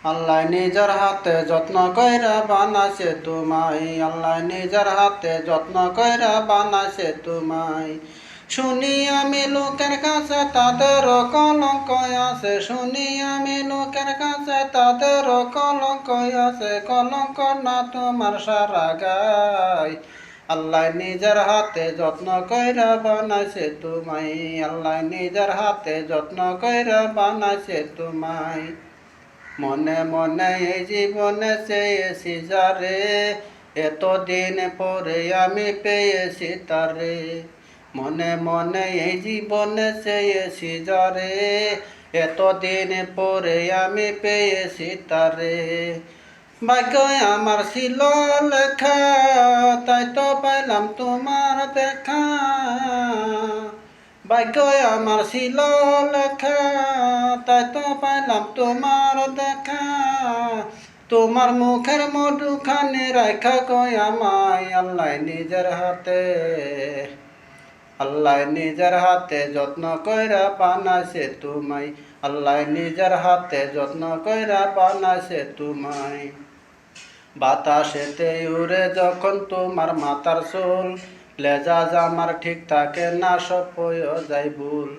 আল্লাহ নিজের হাতে যত্ন কইরা বানাইছে তোমায়, আল্লাহ নিজের হাতে যত্ন কইরা বানাইছে তোমায়। শুনি আমি লোকের কাছে তাদের কলঙ্ক আছে, শুনি আমি লোকের কাছে তাদের কলঙ্ক আছে, কলঙ্ক না তোমার সারা গায়। আল্লাহ নিজের হাতে যত্ন কইরা বানাইছে তোমায়, আল্লাহ নিজের হাতে যত্ন কইরা বানাইছে তোমায়। মনে মনে এই জীবনে চেয়েছি যারে, এতদিন পরে আমি পেয়েছি তারে। মনে মনে এই জীবনে চেয়েছি যারে, এতদিন পরে আমি পেয়েছি তারে। ভাগ্য আমার ছিল লেখা, তাই তো পাইলাম তোমার দেখা। ভাগ্য আমার ছিল লেখা, তাই তো পাইলাম তোমার দেখা। তোমার মুখের মধুখানি রাখা কয় আমায়, আল্লাহ নিজের হাতে, আল্লাহ নিজের হাতে যত্ন কইরা বানাইছে তোমায়, আল্লাহ নিজের হাতে যত্ন কইরা বানাইছে তোমায়। বাতাসেতে উড়ে যখন তোমার মাথার চুল, লেজা জামার ঠিক থাকে না সব হয়ে যায় ভুল।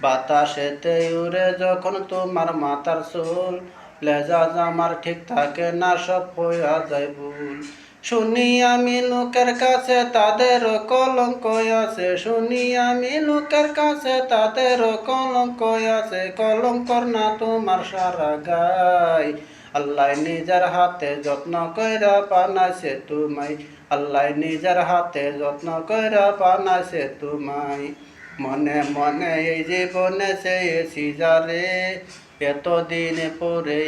বাতাসেতে উড়ে যখন তোমার মাথার চুল, লেজা জামার ঠিক থাকে না সব হয়ে যায় ভুল। শুনি আমি লোকের কাছে তাদের কলঙ্ক আছে, শুনি আমি লোকের কাছে তাদের কলঙ্ক আছে, কলঙ্কর না তোমার সারা গায়। আল্লাহ নিজের হাতে যত্ন কইরা বানাইছে তোমায়, আল্লাহ নিজের হাতে যত্ন কইরা বানাইছে তোমায়। মনে মনে এই জীবনে চেয়েছি যারে, এতদিন পরে